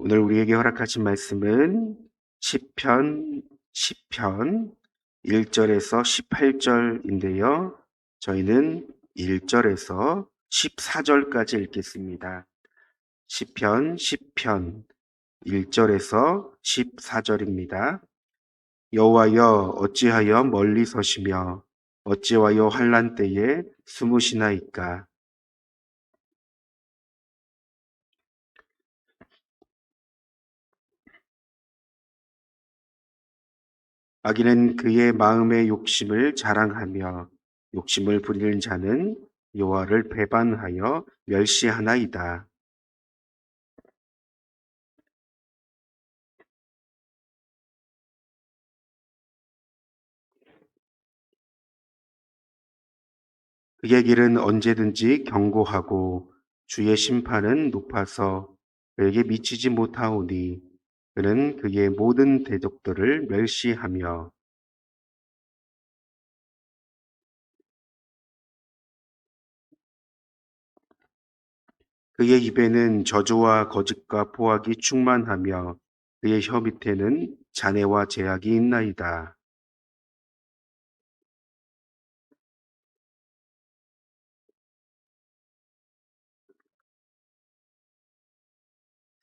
오늘 우리에게 허락하신 말씀은 시편 1절에서 18절인데요. 저희는 1절에서 14절까지 읽겠습니다. 시편 1절에서 14절입니다. 여호와여 어찌하여 멀리 서시며 어찌하여 환난 때에 숨으시나이까. 악인은 그의 마음의 욕심을 자랑하며 욕심을 부리는 자는 여호와를 배반하여 멸시하나이다. 그의 길은 언제든지 견고하고 주의 심판은 높아서 그에게 미치지 못하오니 그는 그의 모든 대적들을 멸시하며 그의 입에는 저주와 거짓과 포악이 충만하며 그의 혀 밑에는 잔해와 제약이 있나이다.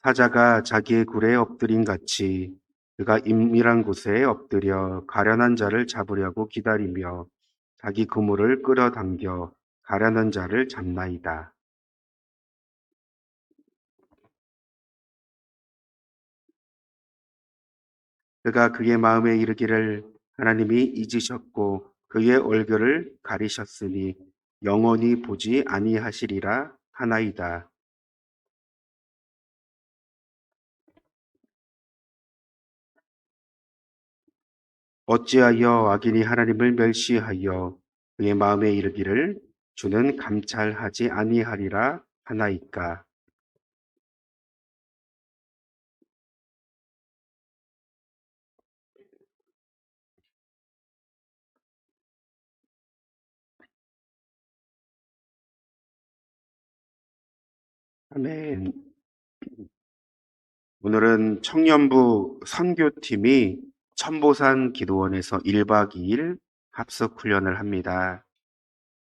사자가 자기의 굴에 엎드린 같이 그가 임밀한 곳에 엎드려 가련한 자를 잡으려고 기다리며 자기 그물을 끌어당겨 가련한 자를 잡나이다. 그가 그의 마음에 이르기를 하나님이 잊으셨고 그의 얼굴을 가리셨으니 영원히 보지 아니하시리라 하나이다. 어찌하여 악인이 하나님을 멸시하여 그의 마음에 이르기를 주는 감찰하지 아니하리라 하나이까. 아멘. 오늘은 청년부 선교팀이 천보산 기도원에서 1박 2일 합숙 훈련을 합니다.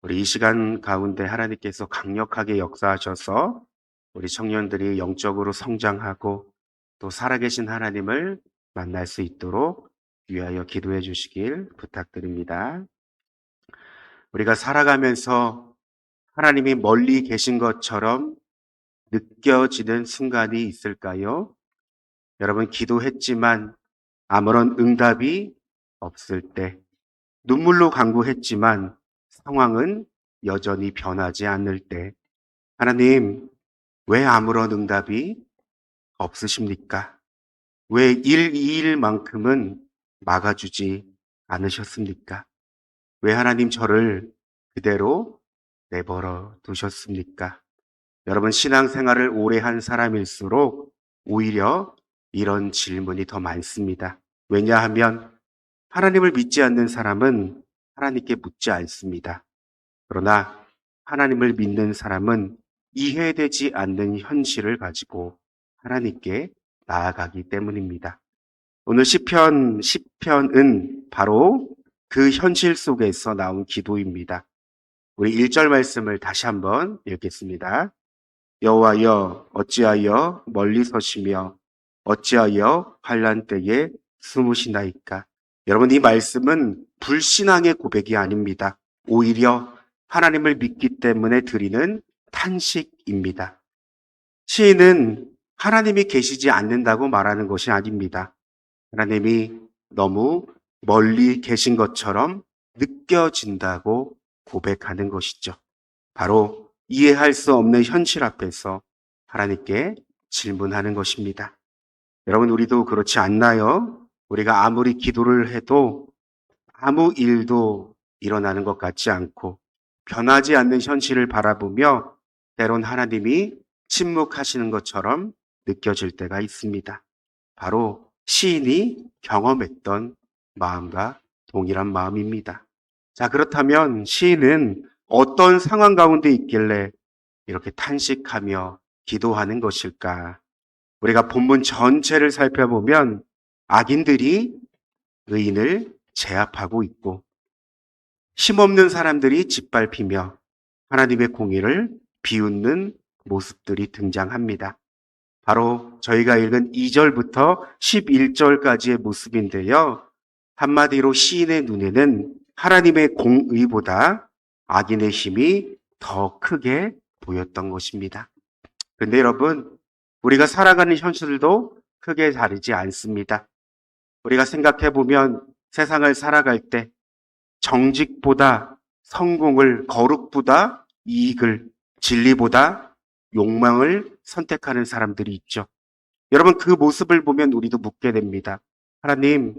우리 이 시간 가운데 하나님께서 강력하게 역사하셔서 우리 청년들이 영적으로 성장하고 또 살아계신 하나님을 만날 수 있도록 위하여 기도해 주시길 부탁드립니다. 우리가 살아가면서 하나님이 멀리 계신 것처럼 느껴지는 순간이 있을까요? 여러분 기도했지만 아무런 응답이 없을 때, 눈물로 간구했지만 상황은 여전히 변하지 않을 때, 하나님, 왜 아무런 응답이 없으십니까? 왜 이 일만큼은 막아주지 않으셨습니까? 왜 하나님 저를 그대로 내버려 두셨습니까? 여러분 신앙생활을 오래 한 사람일수록 오히려 이런 질문이 더 많습니다. 왜냐하면 하나님을 믿지 않는 사람은 하나님께 묻지 않습니다. 그러나 하나님을 믿는 사람은 이해되지 않는 현실을 가지고 하나님께 나아가기 때문입니다. 오늘 시편은 바로 그 현실 속에서 나온 기도입니다. 우리 1절 말씀을 다시 한번 읽겠습니다. 여호와여 어찌하여 멀리 서시며 어찌하여 환난 때에 숨으시나이까. 여러분 이 말씀은 불신앙의 고백이 아닙니다. 오히려 하나님을 믿기 때문에 드리는 탄식입니다. 시인은 하나님이 계시지 않는다고 말하는 것이 아닙니다. 하나님이 너무 멀리 계신 것처럼 느껴진다고 고백하는 것이죠. 바로 이해할 수 없는 현실 앞에서 하나님께 질문하는 것입니다. 여러분 우리도 그렇지 않나요? 우리가 아무리 기도를 해도 아무 일도 일어나는 것 같지 않고 변하지 않는 현실을 바라보며 때론 하나님이 침묵하시는 것처럼 느껴질 때가 있습니다. 바로 시인이 경험했던 마음과 동일한 마음입니다. 자, 그렇다면 시인은 어떤 상황 가운데 있길래 이렇게 탄식하며 기도하는 것일까? 우리가 본문 전체를 살펴보면 악인들이 의인을 제압하고 있고 힘없는 사람들이 짓밟히며 하나님의 공의를 비웃는 모습들이 등장합니다. 바로 저희가 읽은 2절부터 11절까지의 모습인데요. 한마디로 시인의 눈에는 하나님의 공의보다 악인의 힘이 더 크게 보였던 것입니다. 그런데 여러분, 우리가 살아가는 현실도 크게 다르지 않습니다. 우리가 생각해 보면 세상을 살아갈 때 정직보다 성공을, 거룩보다 이익을, 진리보다 욕망을 선택하는 사람들이 있죠. 여러분, 그 모습을 보면 우리도 묻게 됩니다. 하나님,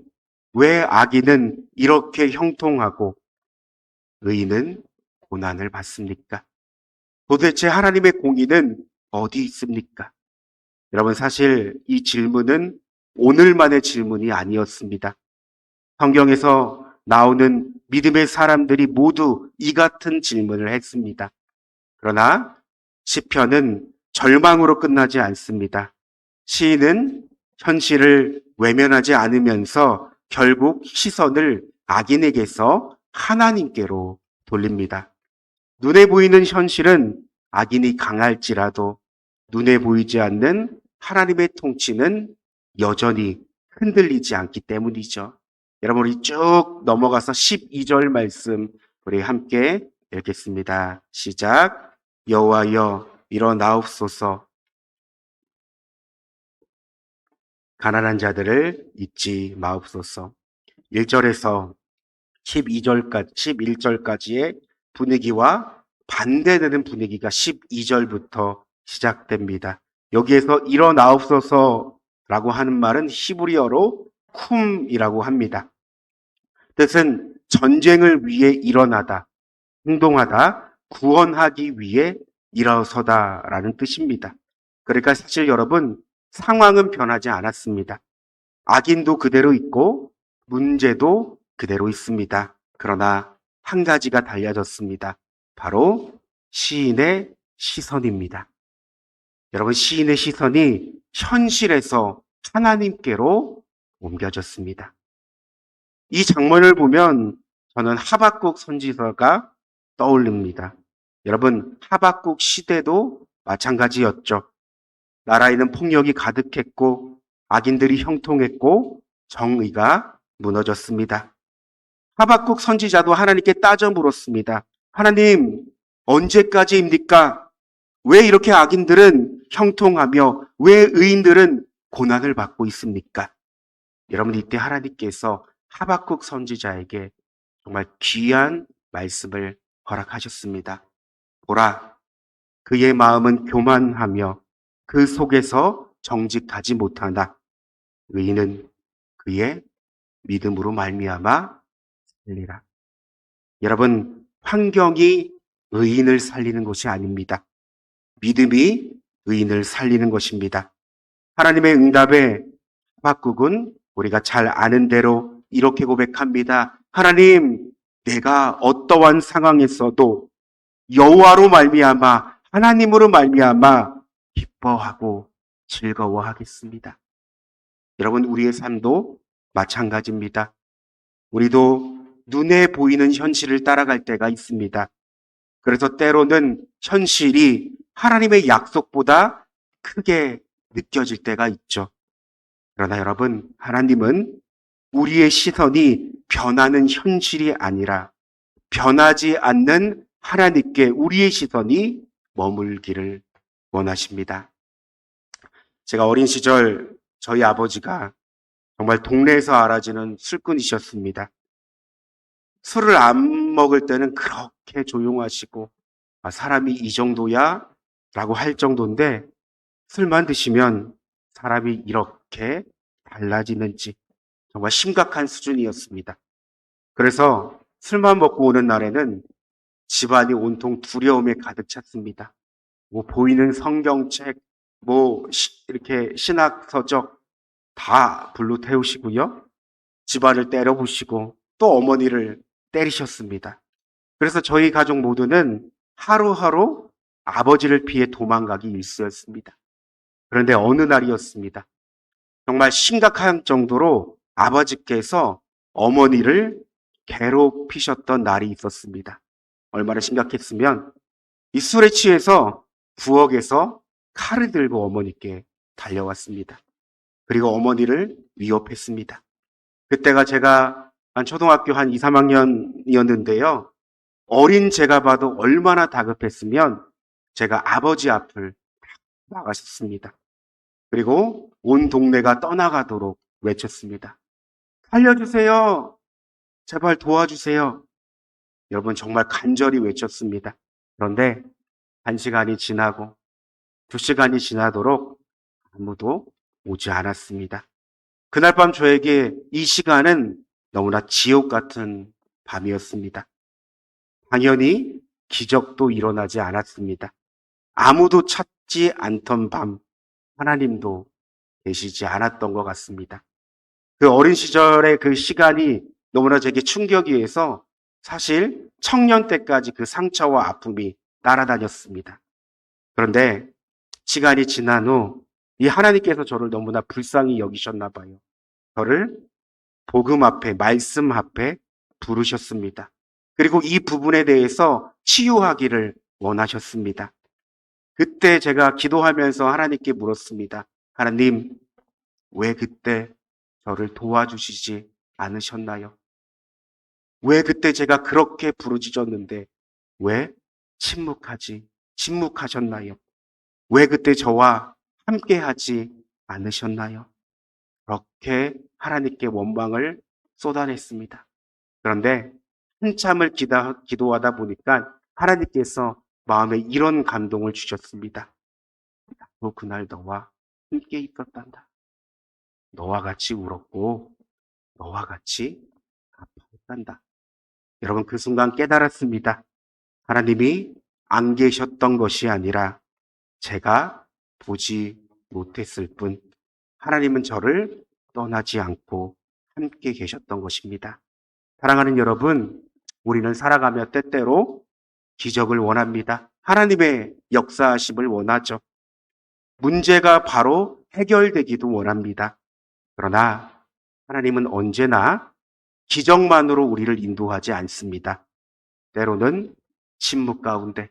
왜 악인은 이렇게 형통하고 의인은 고난을 받습니까? 도대체 하나님의 공의는 어디 있습니까? 여러분, 사실 이 질문은 오늘만의 질문이 아니었습니다. 성경에서 나오는 믿음의 사람들이 모두 이 같은 질문을 했습니다. 그러나 시편은 절망으로 끝나지 않습니다. 시인은 현실을 외면하지 않으면서 결국 시선을 악인에게서 하나님께로 돌립니다. 눈에 보이는 현실은 악인이 강할지라도 눈에 보이지 않는 하나님의 통치는 여전히 흔들리지 않기 때문이죠. 여러분, 우리 쭉 넘어가서 12절 말씀 우리 함께 읽겠습니다. 시작. 여호와여 일어나옵소서. 가난한 자들을 잊지 마옵소서. 1절에서 11절까지의 분위기와 반대되는 분위기가 12절부터 시작됩니다. 여기에서 일어나옵소서라고 하는 말은 히브리어로 쿰이라고 합니다. 뜻은 전쟁을 위해 일어나다, 행동하다, 구원하기 위해 일어서다라는 뜻입니다. 그러니까 사실 여러분, 상황은 변하지 않았습니다. 악인도 그대로 있고 문제도 그대로 있습니다. 그러나 한 가지가 달라졌습니다. 바로 시인의 시선입니다. 여러분, 시인의 시선이 현실에서 하나님께로 옮겨졌습니다. 이 장면을 보면 저는 하박국 선지서가 떠올립니다. 여러분, 하박국 시대도 마찬가지였죠. 나라에는 폭력이 가득했고 악인들이 형통했고 정의가 무너졌습니다. 하박국 선지자도 하나님께 따져 물었습니다. 하나님, 언제까지입니까? 왜 이렇게 악인들은 형통하며 왜 의인들은 고난을 받고 있습니까? 여러분, 이때 하나님께서 하박국 선지자에게 정말 귀한 말씀을 허락하셨습니다. 보라, 그의 마음은 교만하며 그 속에서 정직하지 못하나 의인은 그의 믿음으로 말미암아 살리라. 여러분, 환경이 의인을 살리는 것이 아닙니다. 믿음이 의인을 살리는 것입니다. 하나님의 응답에 하박국은 우리가 잘 아는 대로 이렇게 고백합니다. 하나님, 내가 어떠한 상황에서도 여호와로 말미암아 하나님으로 말미암아 기뻐하고 즐거워하겠습니다. 여러분, 우리의 삶도 마찬가지입니다. 우리도 눈에 보이는 현실을 따라갈 때가 있습니다. 그래서 때로는 현실이 하나님의 약속보다 크게 느껴질 때가 있죠. 그러나 여러분, 하나님은 우리의 시선이 변하는 현실이 아니라 변하지 않는 하나님께 우리의 시선이 머물기를 원하십니다. 제가 어린 시절 저희 아버지가 정말 동네에서 알아지는 술꾼이셨습니다. 술을 안 먹을 때는 그렇게 조용하시고 사람이 이 정도야? 라고 할 정도인데 술만 드시면 사람이 이렇게 달라지는지 정말 심각한 수준이었습니다. 그래서 술만 먹고 오는 날에는 집안이 온통 두려움에 가득 찼습니다. 뭐 보이는 성경책, 이렇게 신학 서적 다 불로 태우시고요. 집안을 때려부시고 또 어머니를 때리셨습니다. 그래서 저희 가족 모두는 하루하루 아버지를 피해 도망가기 일쑤였습니다. 그런데 어느 날이었습니다. 정말 심각한 정도로 아버지께서 어머니를 괴롭히셨던 날이 있었습니다. 얼마나 심각했으면 이 술에 취해서 부엌에서 칼을 들고 어머니께 달려왔습니다. 그리고 어머니를 위협했습니다. 그때가 제가 한 초등학교 한 2, 3학년이었는데요. 어린 제가 봐도 얼마나 다급했으면 제가 아버지 앞을 나가셨습니다. 그리고 온 동네가 떠나가도록 외쳤습니다. 살려주세요. 제발 도와주세요. 여러분 정말 간절히 외쳤습니다. 그런데 1시간이 지나고 2시간이 지나도록 아무도 오지 않았습니다. 그날 밤 저에게 이 시간은 너무나 지옥 같은 밤이었습니다. 당연히 기적도 일어나지 않았습니다. 아무도 찾지 않던 밤, 하나님도 계시지 않았던 것 같습니다. 그 어린 시절의 그 시간이 너무나 제게 충격이어서 사실 청년 때까지 그 상처와 아픔이 따라다녔습니다. 그런데 시간이 지난 후 이 하나님께서 저를 너무나 불쌍히 여기셨나 봐요. 저를 복음 앞에, 말씀 앞에 부르셨습니다. 그리고 이 부분에 대해서 치유하기를 원하셨습니다. 그때 제가 기도하면서 하나님께 물었습니다. 하나님, 왜 그때 저를 도와주시지 않으셨나요? 왜 그때 제가 그렇게 부르짖었는데 왜 침묵하셨나요? 왜 그때 저와 함께하지 않으셨나요? 그렇게 하나님께 원망을 쏟아냈습니다. 그런데 한참을 기도하다 보니까 하나님께서 마음에 이런 감동을 주셨습니다. 나도 그날 너와 함께 있었단다. 너와 같이 울었고 너와 같이 아파했단다. 여러분 그 순간 깨달았습니다. 하나님이 안 계셨던 것이 아니라 제가 보지 못했을 뿐 하나님은 저를 떠나지 않고 함께 계셨던 것입니다. 사랑하는 여러분, 우리는 살아가며 때때로 기적을 원합니다. 하나님의 역사하심을 원하죠. 문제가 바로 해결되기도 원합니다. 그러나 하나님은 언제나 기적만으로 우리를 인도하지 않습니다. 때로는 침묵 가운데,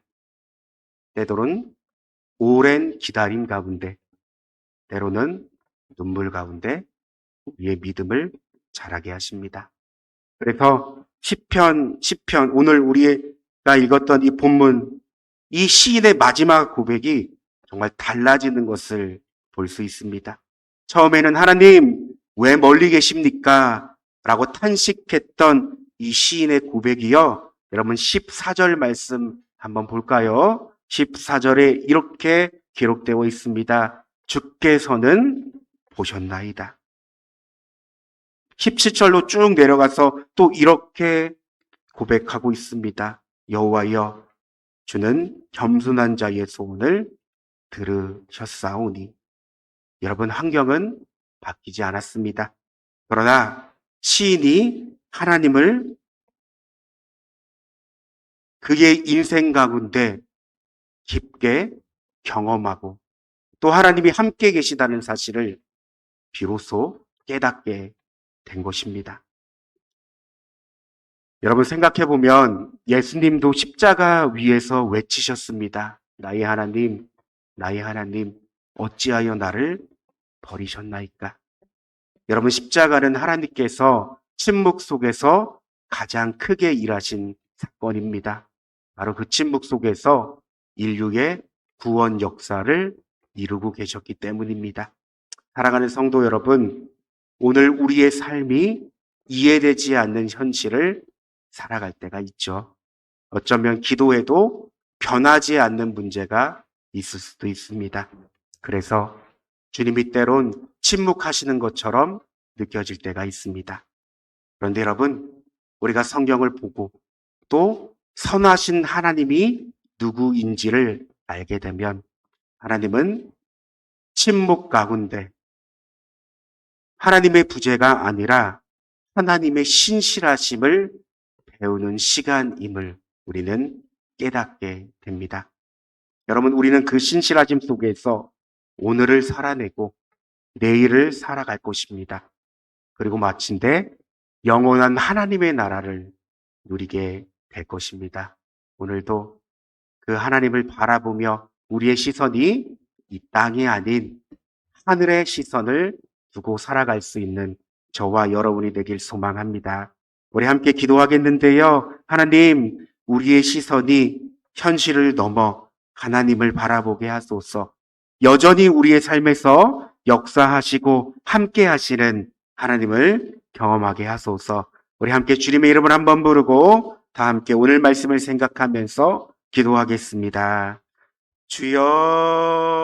때로는 오랜 기다림 가운데, 때로는 눈물 가운데 우리의 믿음을 자라게 하십니다. 그래서 시편 오늘 우리가 읽었던 이 본문, 이 시인의 마지막 고백이 정말 달라지는 것을 볼 수 있습니다. 처음에는 하나님 왜 멀리 계십니까? 라고 탄식했던 이 시인의 고백이요. 여러분 14절 말씀 한번 볼까요? 14절에 이렇게 기록되어 있습니다. 주께서는 보셨나이다. 17절로 쭉 내려가서 또 이렇게 고백하고 있습니다. 여호와여, 주는 겸손한 자의 소원을 들으셨사오니. 여러분 환경은 바뀌지 않았습니다. 그러나 시인이 하나님을 그의 인생 가운데 깊게 경험하고 또 하나님이 함께 계시다는 사실을 비로소 깨닫게 된 것입니다. 여러분 생각해 보면 예수님도 십자가 위에서 외치셨습니다. 나의 하나님, 어찌하여 나를 버리셨나이까? 여러분 십자가는 하나님께서 침묵 속에서 가장 크게 일하신 사건입니다. 바로 그 침묵 속에서 인류의 구원 역사를 이루고 계셨기 때문입니다. 사랑하는 성도 여러분, 오늘 우리의 삶이 이해되지 않는 현실을 살아갈 때가 있죠. 어쩌면 기도해도 변하지 않는 문제가 있을 수도 있습니다. 그래서 주님이 때론 침묵하시는 것처럼 느껴질 때가 있습니다. 그런데 여러분, 우리가 성경을 보고 또 선하신 하나님이 누구인지를 알게 되면 하나님은 침묵 가운데 하나님의 부재가 아니라 하나님의 신실하심을 배우는 시간임을 우리는 깨닫게 됩니다. 여러분, 우리는 그 신실하심 속에서 오늘을 살아내고 내일을 살아갈 것입니다. 그리고 마침내 영원한 하나님의 나라를 누리게 될 것입니다. 오늘도 그 하나님을 바라보며 우리의 시선이 이 땅이 아닌 하늘의 시선을 두고 살아갈 수 있는 저와 여러분이 되길 소망합니다. 우리 함께 기도하겠는데요. 하나님, 우리의 시선이 현실을 넘어 하나님을 바라보게 하소서. 여전히 우리의 삶에서 역사하시고 함께 하시는 하나님을 경험하게 하소서. 우리 함께 주님의 이름을 한번 부르고 다 함께 오늘 말씀을 생각하면서 기도하겠습니다. 주여